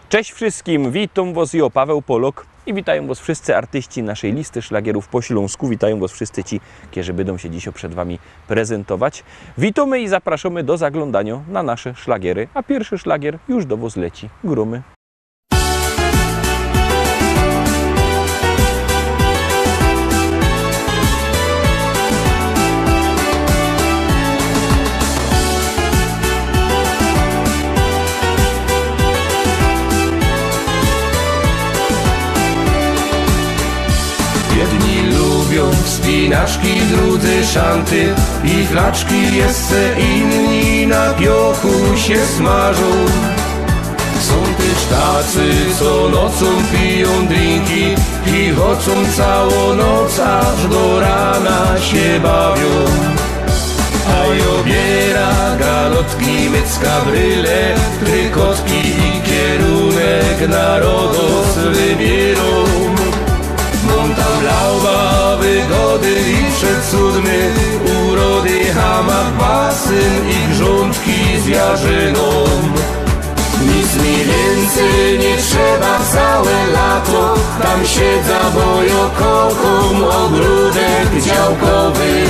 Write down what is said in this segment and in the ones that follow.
Cześć wszystkim, witam Was, ja Paweł Polok i witają Was wszyscy artyści naszej listy szlagierów po śląsku. Witają Was wszyscy ci, którzy będą się dzisiaj przed Wami prezentować. Witamy i zapraszamy do zaglądania na nasze szlagiery, a pierwszy szlagier już do Was leci. Grumy. Jedni lubią spinaczki, drudzy szanty i flaczki, jeszcze inni na piochu się smażą. Są też tacy, co nocą piją drinki i chodzą całą noc, aż do rana się bawią. A obiera galotki, mycka, bryle, trykotki i kierunek na Rodos wybierą. Monta lauba, wygody i przecudny, urody, hamak, basen i grządki z jarzyną. Nic mi więcej nie trzeba całe lato, tam siedza, bo ja kocham ogródek działkowy.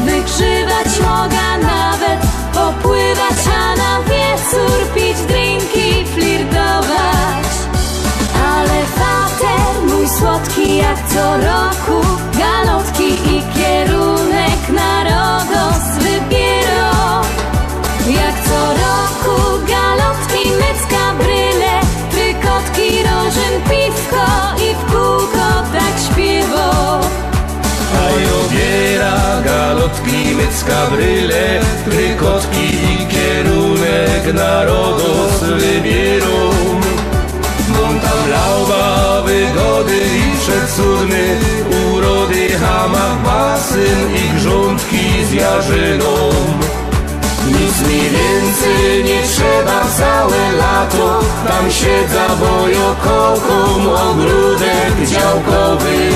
Wygrzywać mogę, nawet popływać, a na wieczór pić drinki, flirtować. Ale fater mój słodki jak co roku, galotki i kierunek na Rodos wybierą. Jak co roku galotki, mycka, bryle, trykotki, rożyn, piwko i w kółko tak śpiewą. A obiera galotki, mycka, bryle, trykotki i kierunek na Rodos wybierą. Monta lauba, wygody i przecudny, urody, hamak, basen i grządki z jarzyną. Nic mi więcej nie trzeba całe lato, tam siedza, bo ja kocham ogródek działkowy.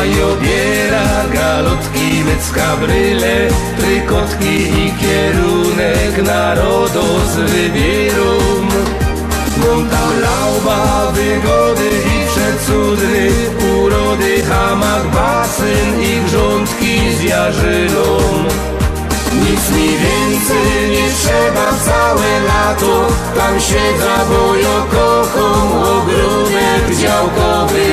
I obiera galotki, mycka, bryle, trykotki i kierunek na Rodos wybierą. Monta lauba, wygody i przecudny, urody, hamak, basen i grządki z jarzyną. Nic mi więcej nie trzeba całe lato, tam siedza, bo ja kocham ogródek działkowy.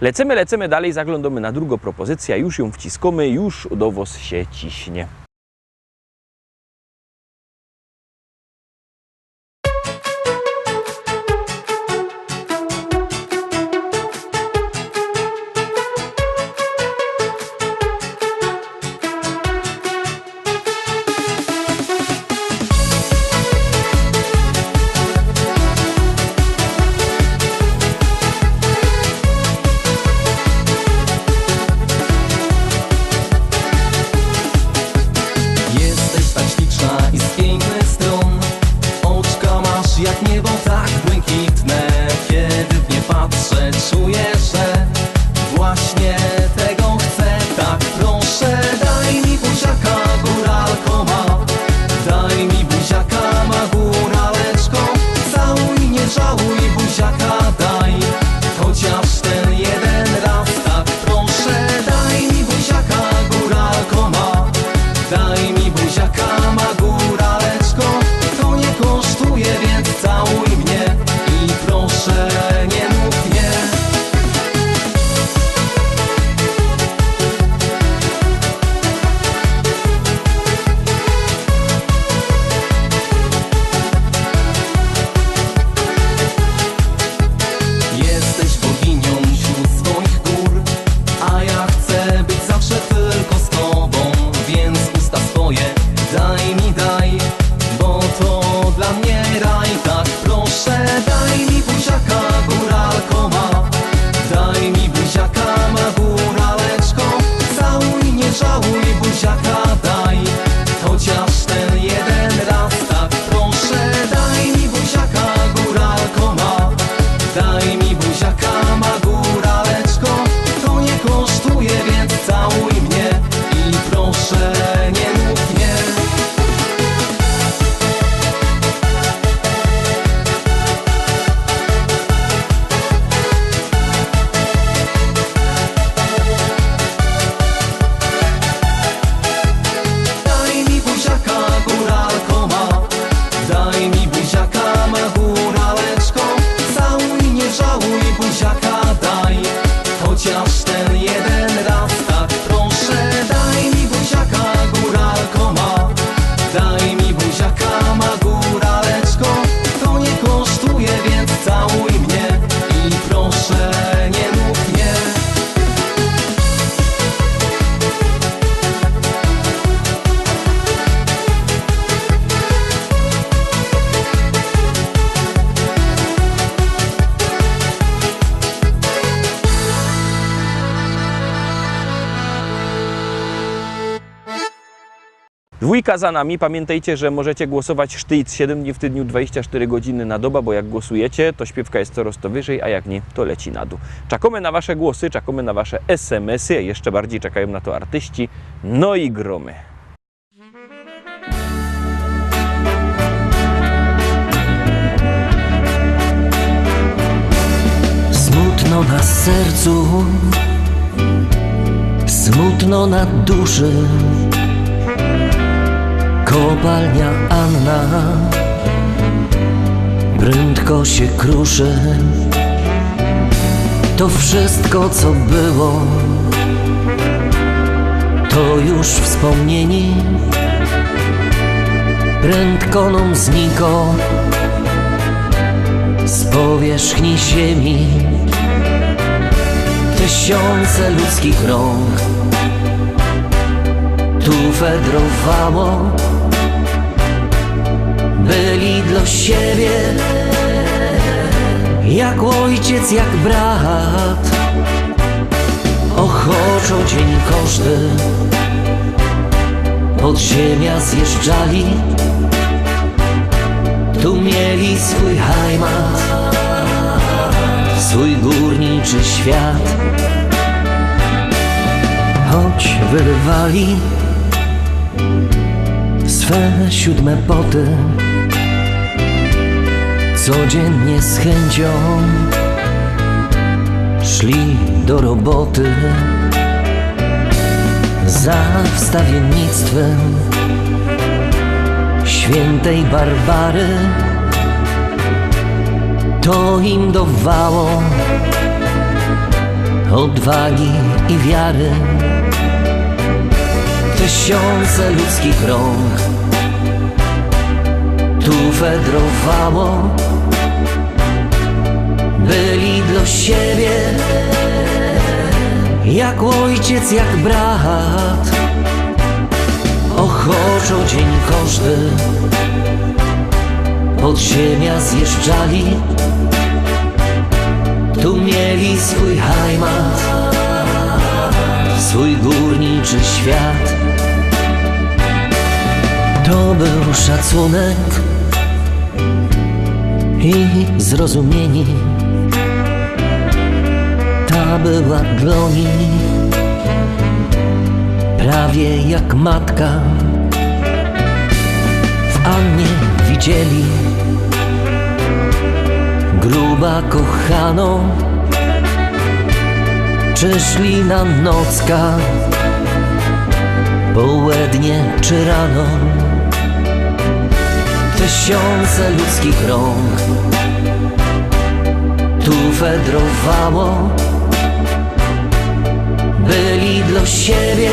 Lecimy dalej, zaglądamy na drugą propozycję, już ją wciskamy, już do Was się ciśnie. jak niebo, tak nie raj tak, proszę. Daj mi buziaka, góralko ma. Daj mi buziaka, ma góraleczko. Całuj, nie żałuj, buziaka daj. Chociaż ten jeden raz tak, proszę. Daj mi buziaka, góralko ma. Daj mi buziaka, ma góraleczko. To nie kosztuje, więc całuj mnie. I proszę, nie mów nie. Daj mi buziaka, góralko ma. Daj mi buziaka, ma góraleczko. Całuj, nie żałuj, buziaka daj. Chociaż ten jeden raz tak, proszę. Daj mi buziaka, góralko ma. Daj mi buziaka, ma góraleczko. To nie kosztuje, więc całuj mnie. I proszę, nie mów nie. Dwójka za nami. Pamiętajcie, że możecie głosować sztyc 7 dni w tygodniu, 24 godziny na dobę, bo jak głosujecie, to śpiewka jest coraz to wyżej, a jak nie, to leci na dół. Czekamy na wasze głosy, czekamy na wasze SMS-y, a jeszcze bardziej czekają na to artyści. No i gromy. Smutno na sercu, smutno na duszy. Kopalnia Anna prędko się kruszy. To wszystko, co było, to już wspomnieni. Prędko nam zniko z powierzchni ziemi. Tysiące ludzkich rąk tu fedrowało. Byli dla siebie jak ojciec, jak brat. Ochoczo dzień każdy pod ziemia zjeżdżali. Tu mieli swój heimat, swój górniczy świat. Choć wyrywali swe 7 poty, codziennie z chęcią szli do roboty. Za wstawiennictwem świętej Barbary to im dawało odwagi i wiary. Tysiące ludzkich rąk tu fedrowało. Byli dla siebie jak ojciec, jak brat. Ochoczo dzień każdy pod ziemia zjeżdżali. Tu mieli swój heimat, swój górniczy świat. To był szacunek i zrozumieni. Ta była dla nich prawie jak matka. W Annie widzieli gruba kochaną. Czy szli na nocka, południe czy rano. Tysiące ludzkich rąk tu fedrowało. Byli dla siebie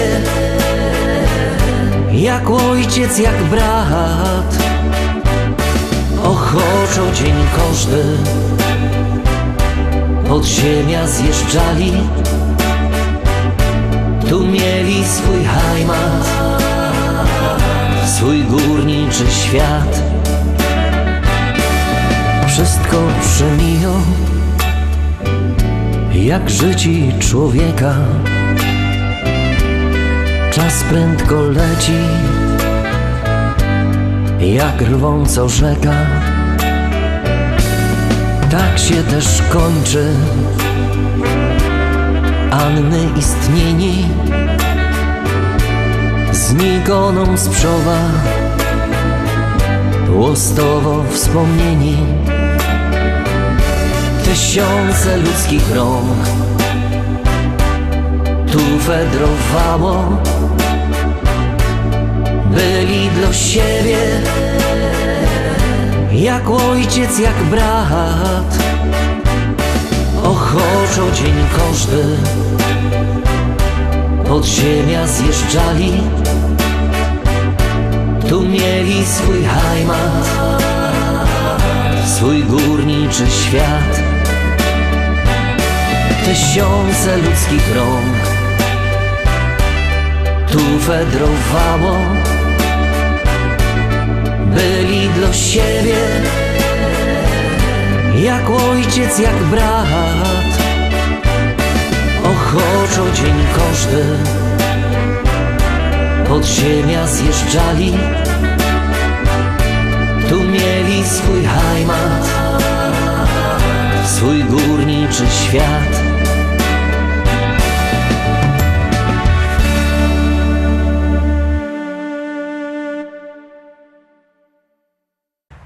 jak ojciec, jak brat. Ochoczo dzień każdy pod ziemia zjeżdżali. Tu mieli swój heimat, swój górniczy świat. miją, jak życi człowieka. Czas prędko leci, jak rwąco rzeka. Tak się też kończy Anny istnienie, znigoną sprzowa łostowo wspomnienie. Tysiące ludzkich rąk tu fedrowało, byli dla siebie jak ojciec, jak brat. Ochoczo dzień każdy pod ziemia zjeżdżali, tu mieli swój heimat, swój górniczy świat. Tysiące ludzkich rąk tu fedrowało, byli dla siebie jak ojciec, jak brat. Ochoczo dzień każdy pod ziemia zjeżdżali, tu mieli swój heimat, swój górniczy świat.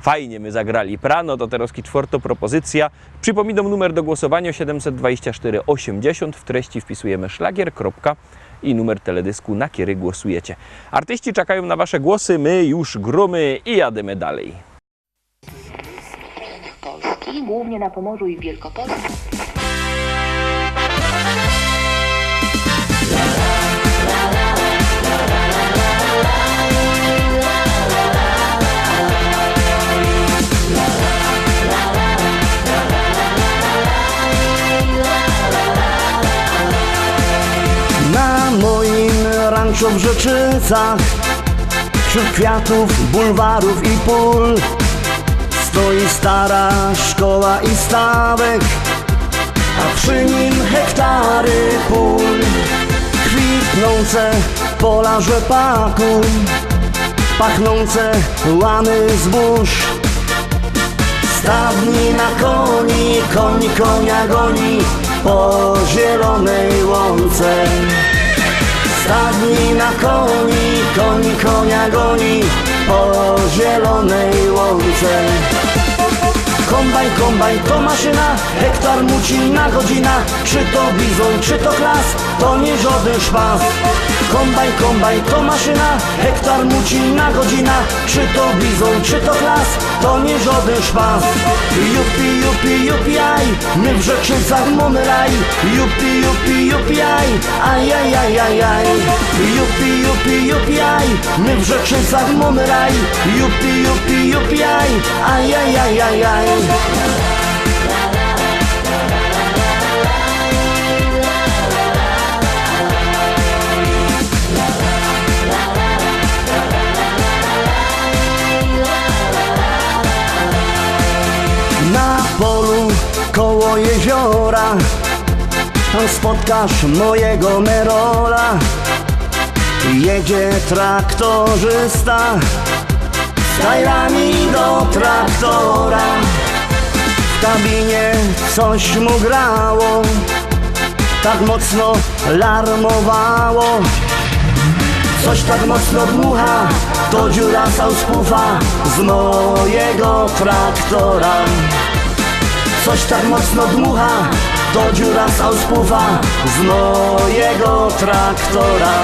Fajnie my zagrali prano, to teraz czwarta propozycja. Przypominam numer do głosowania 724 80. W treści wpisujemy szlagier, kropka i numer teledysku, na który głosujecie. Artyści czekają na wasze głosy, my już gromy i jademy dalej. Polski, głównie na Pomorzu i w Wielkopolsce. Na moim ranczu w Rzeczycach, wśród kwiatów, bulwarów i pól, stoi stara szkoła i stawek, a przy nim hektary pól. Kwitnące pola rzepaku, pachnące łany zbóż. Stadni na koni, koń konia goni po zielonej łące. Stadni na koni, koń konia goni po zielonej łące. Kombajn, kombajn to maszyna, hektar muci na godzina. Czy to bizon, czy to klas, to nie żaden szpas. Kombajn, kombajn to maszyna, hektar muci na godzina. Czy to bizon, czy to klas, to nie żaden szpas. Jupi, jupi, jupi, aj, my w Rzeczycach mamy raj. Jupi, jupi, jupi, aj, aj, aj, aj, aj, aj. Jupi, jupi, jupi, aj, my w Rzeczycach mamy raj. Jupi, jupi, jupi, aj, aj, aj, aj, aj, aj. Na polu koło jeziora tam spotkasz mojego Merola. Jedzie traktorzysta z tajrami do traktora. W kabinie coś mu grało, tak mocno larmowało. Coś tak mocno dmucha, to dziura sauspufa z mojego traktora. Coś tak mocno dmucha, to dziura sauspufa z mojego traktora.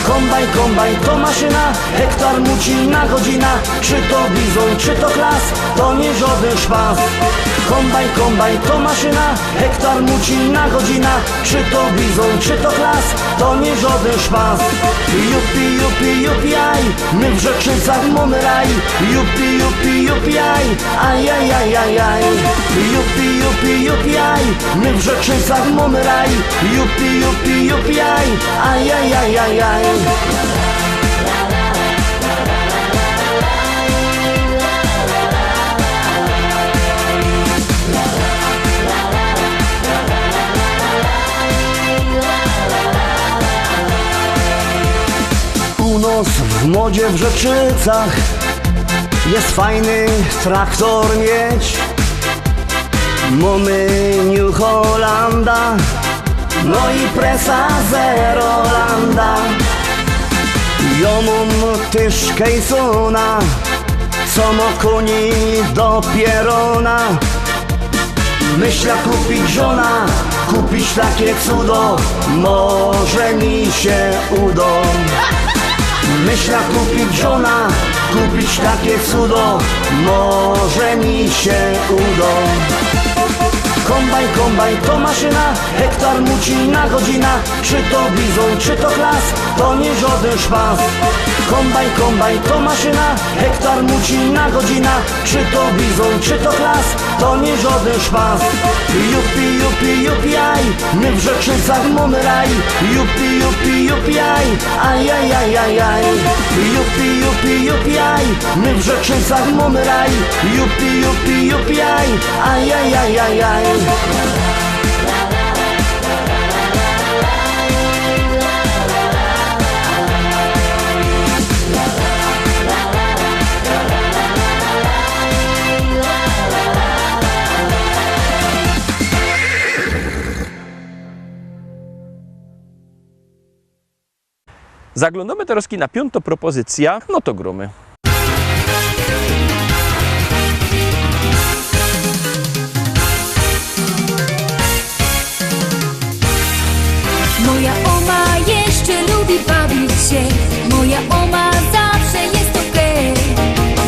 Kombajn, kombajn to maszyna, hektar muci na godzina. Czy to bizon, czy to klas, to nie żaden szpas. Kombajn, kombajn to maszyna, hektar muci na godzina. Czy to bizon, czy to klas, to nie żaden szpas. Jupi, jupi, jupi, aj, my w Rzeczycach mamy raj. Jupi, jupi, jupi, aj, aj, aj, aj, aj, aj. Jupi, jupi, jupi, aj, my w Rzeczycach mamy raj. Jupi, jupi, jupi, aj, aj, aj, aj, aj, aj. modzie w Rzeczycach jest fajny traktor mieć. Mamy New Hollanda, no i presa Zerolanda. Ja mam też Kejsona, co ma koni do pierona. Myślę kupić żona, kupić takie cudo, może mi się uda. Myślę kupić żona, kupić takie cudo, może mi się uda. Kombajn, kombajn to maszyna, hektar muci na godzina. Czy to bizon, czy to klas, to nie żaden szpas. Kombajn, kombajn to maszyna, hektar muci na godzina. Czy to bizon, czy to klas, to nie żaden szpas. Jupi, jupi, jupi, aj, my w Rzeczycach mamy raj. Jupi, jupi, jupi, aj, aj, aj, aj, aj, aj. Jupi, jupi, jupi, aj, my w Rzeczycach mamy raj. Jupi, jupi, jupi, aj, aj, aj, aj, aj, aj. Zaglądamy teraz na piątą propozycja, no to gromy. Moja oma jeszcze lubi bawić się, moja oma zawsze jest okej.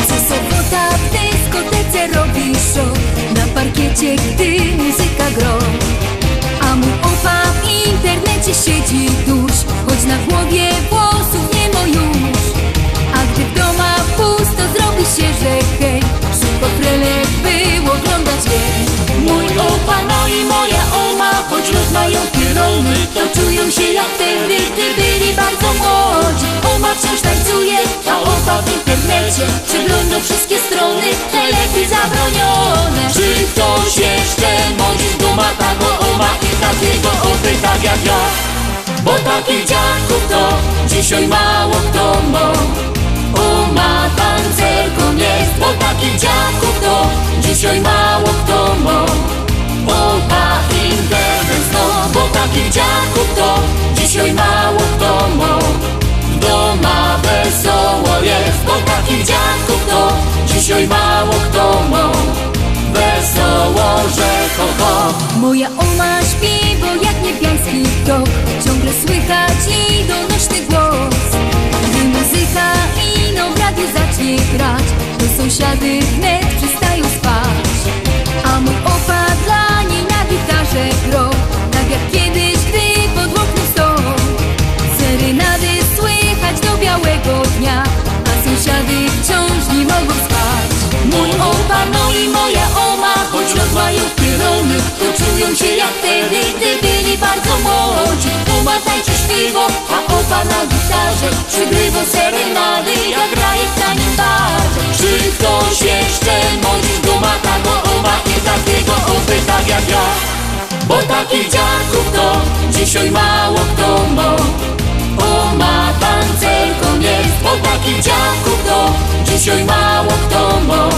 Co sobota w dyskotece robi show, na parkiecie gdy muzyka gro. A mój opa w internecie siedzi dusz, choć na głowie włosów nie ma już. A gdy w domach pusto zrobi się, że hej, szybko frelek by oglądać jej. Mój opa, no i moja oma, choć rozmają pierony, to czują się jak wtedy, gdy byli bardzo młodzi. Oma wciąż tańcuje, a opa w internecie przegląda wszystkie strony, telefon zabronione. Czy ktoś jeszcze mądrzy duma tago oma i takiego opy tak jak ja? Bo takich dziadków to dzisiaj mało kto ma. Oma tancerką jest, bo takich dziadków to dzisiaj mało kto ma. Opa internet no, bo takich dziadków to dzisiaj mało kto ma. W doma wesoło jest, bo takich dziadków to dzisiaj mało kto ma. Wesoło, że ho, ho. Moja oma śpi, bo jak niebiański tok ciągle słychać i donośny głos. Gdy muzyka ino w radiu zacznie grać, to sąsiady wnet przestają spać. A mój opa dla niej na gitarze gro, tak jak kiedyś, gdy pod oknem stał. Serenady słychać do białego dnia, a sąsiady wciąż nie mogą spać. Mój opa, no i moja oma, choć rozmają pierony, to czują się jak wtedy, gdy byli bardzo młodzi. Oma tańczy śpiwo, a opa na gitarze przygrywa serenady, jak graje w tanim barze. Czy ktoś jeszcze mądrzy duma tago oma i takiego opy tak jak ja? Bo takich dziadków to dzisiaj mało kto ma. Oma tancerką jest, bo takich dziadków to dzisiaj mało kto ma.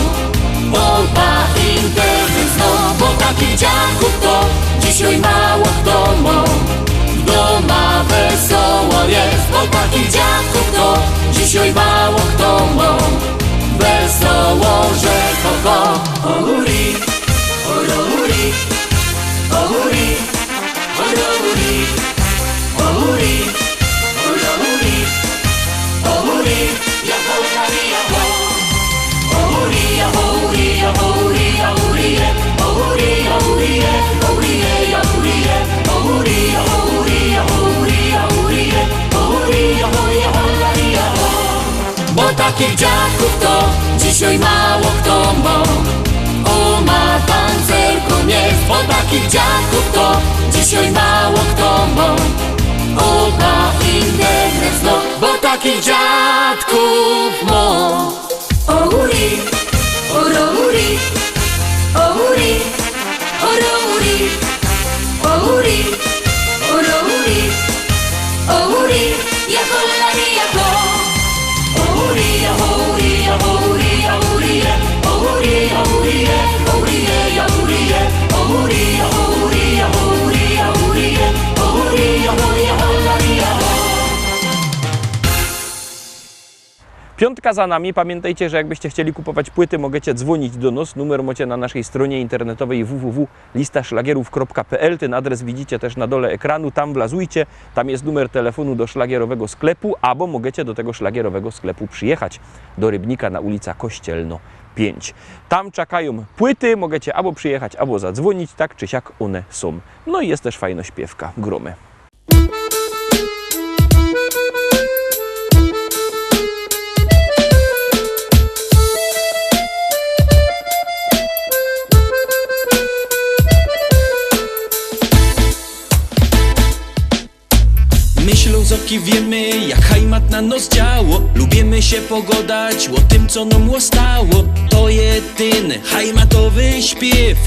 Opa internet no, bo takich dziadków to dzisiaj mało kto ma. W doma wesoło jest, bo takich dziadków to dzisiaj mało kto ma. Wesoło, że ho, ho. Ohuri, ohuri, ohuri, ohuri, ohuri, ohuri, ohuri, ja ohuri, ja ho. Ohuri, ja ohuri, ja ohuri, ja ohuri, ohuri, ohuri, ohuri, ja ohuri, ohuri, ja ohuri, ja ohuri, ja ohuri, ohuri, ja ohuri, ja ho. Bo takich dziadków to dzisiaj mało kto ma. Oma tancerką jest, bo takich dziadków to dzisiaj mało kto ma. Opa internet no, bo takich dziadków ma. Ohuri, ohuri, ohuri, ohuri, ohuri, ohuri, ohuri, ja holari, ja ho. Piątka za nami. Pamiętajcie, że jakbyście chcieli kupować płyty, możecie dzwonić do nas. Numer macie na naszej stronie internetowej www.listaszlagierów.pl. Ten adres widzicie też na dole ekranu. Tam wlazujcie. Tam jest numer telefonu do szlagierowego sklepu, albo możecie do tego szlagierowego sklepu przyjechać do Rybnika na ulica Kościelno 5. Tam czekają płyty. Możecie albo przyjechać, albo zadzwonić. Tak czy siak one są. No i jest też fajna śpiewka. Gromy. My Ślązoki wiemy, jak hajmat na nos działo. Lubimy się pogodać o tym, co nam ostało. To jedyny hajmatowy śpiew.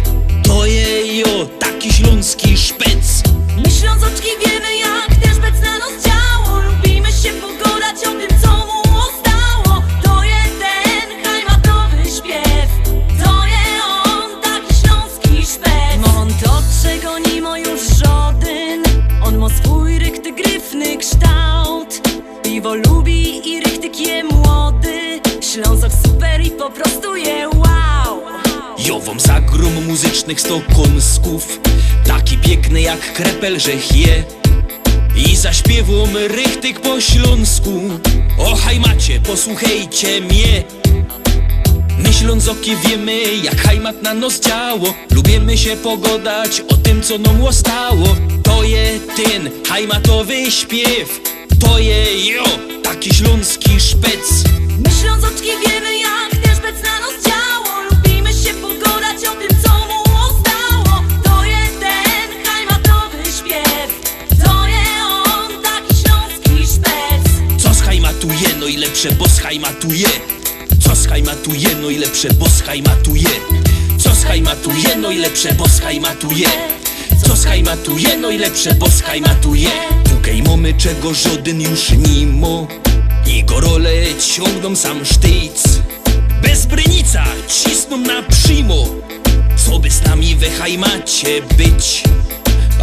To je jo, taki śląski szpec. My Ślązoczki wiemy, jak też bec na nos działo. Lubimy się pogadać o tym, co mu ostało. To jeden hajmatowy śpiew. To je on, taki śląski szpec. On to, czego nie ma już żaden. On ma swój rychty gryfny kształt. Piwo lubi i rychtyk je młody. Ślązok super i po prostu je wow. Jo wam zagrom muzycznych sto kąsków. Taki piękny jak krepel, że je. I zaśpiewam rychtyk po śląsku. O hajmacie, posłuchajcie mnie. My Ślązoki wiemy, jak hajmat na nos działo. Lubimy się pogadać o tym, co nam ostało. To je ten hajmatowy śpiew. To je jo, taki śląski szpec. My Ślązoczki wiemy, jak też bec na nos działo. Lubimy się pogadać o tym, co mu ostało. To jeden hajmatowy śpiew. To je on, taki śląski szpec. Co schajmatuje, no i lepsze, bo schajmatuje. Co schajmatuje, no i lepsze, bo schajmatuje. Co schajmatuje, no i lepsze, bo schajmatuje. Co schajmatuje, no i lepsze, bo schajmatuje. Tukaj mamy czego żaden już nie ma. I gorole ciągną sam sztyc. Bez brynica cisną na przymo. Co by z nami we hajmacie być?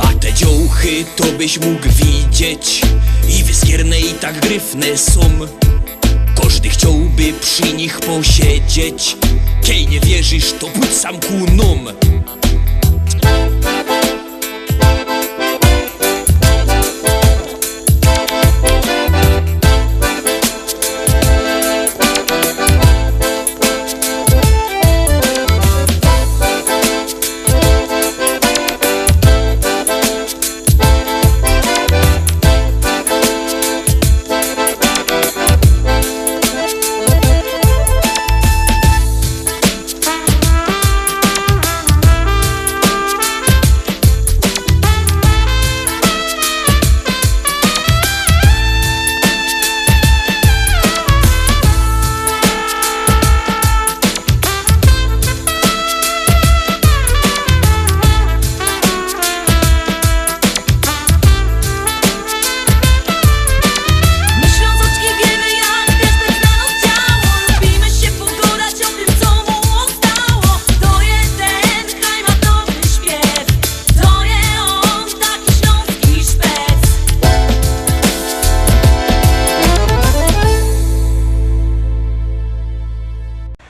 A te dziołchy to byś mógł widzieć. I wyskierne i tak gryfne są. Każdy chciałby przy nich posiedzieć. Kiej nie wierzysz, to pójdź sam ku nom.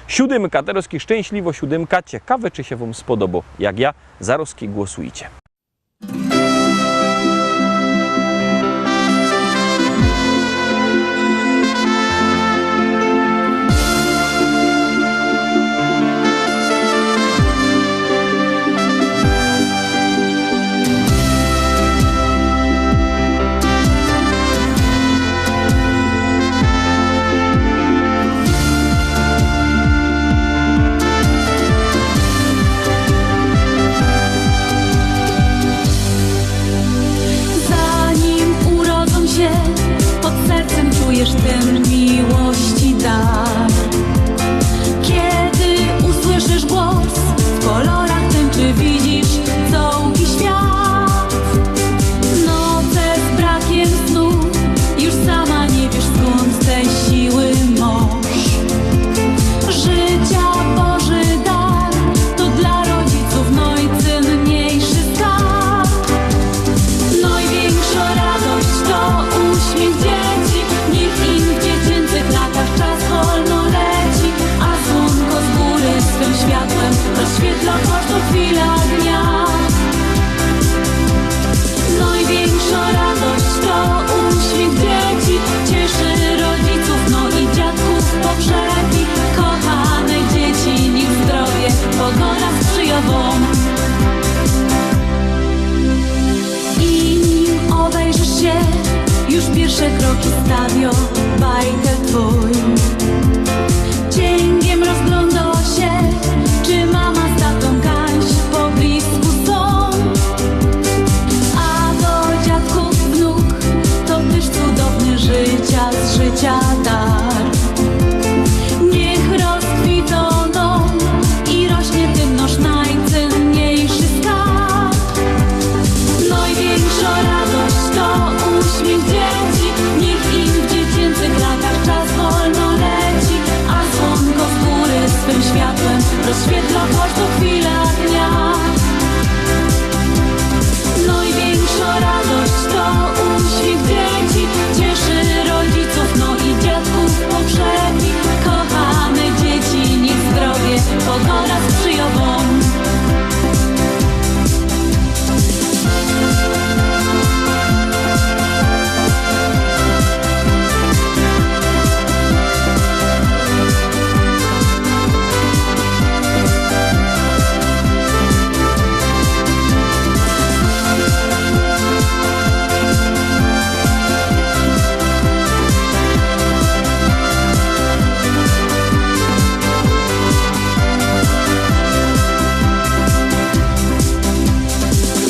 Siódemka, Teroski szczęśliwo siódemka. Ciekawe, czy się wam spodoba. Jak ja, zaroski głosujcie. światłem rozświetla każdą chwilę dnia. Największa radość to uśmiech dzieci, cieszy rodziców, no i dziadków pogrzebi. Kochane dzieci, niech zdrowie pogoda sprzyja wam.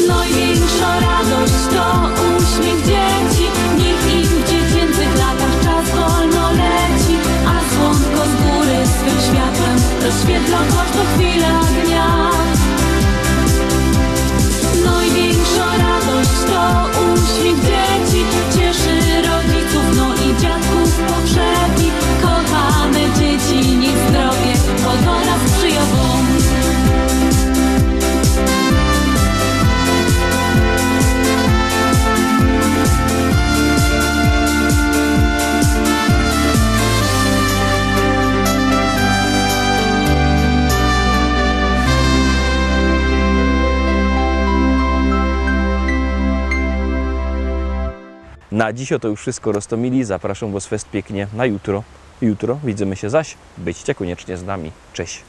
Największa radość to uśmiech dzieci, niech im w dziecięcych latach czas wolno leci, a słonko z góry swym światłem rozświetla każdą chwilę dnia. Największa radość to uśmiech dzieci, cieszy rodziców, no i dziadków pogrzebi. Kochane dzieci, niech zdrowie pogoda sprzyja wam. Na dziś to już wszystko, Rostomili. Zapraszam Was fest pięknie na jutro. Jutro widzimy się zaś. Byćcie koniecznie z nami. Cześć!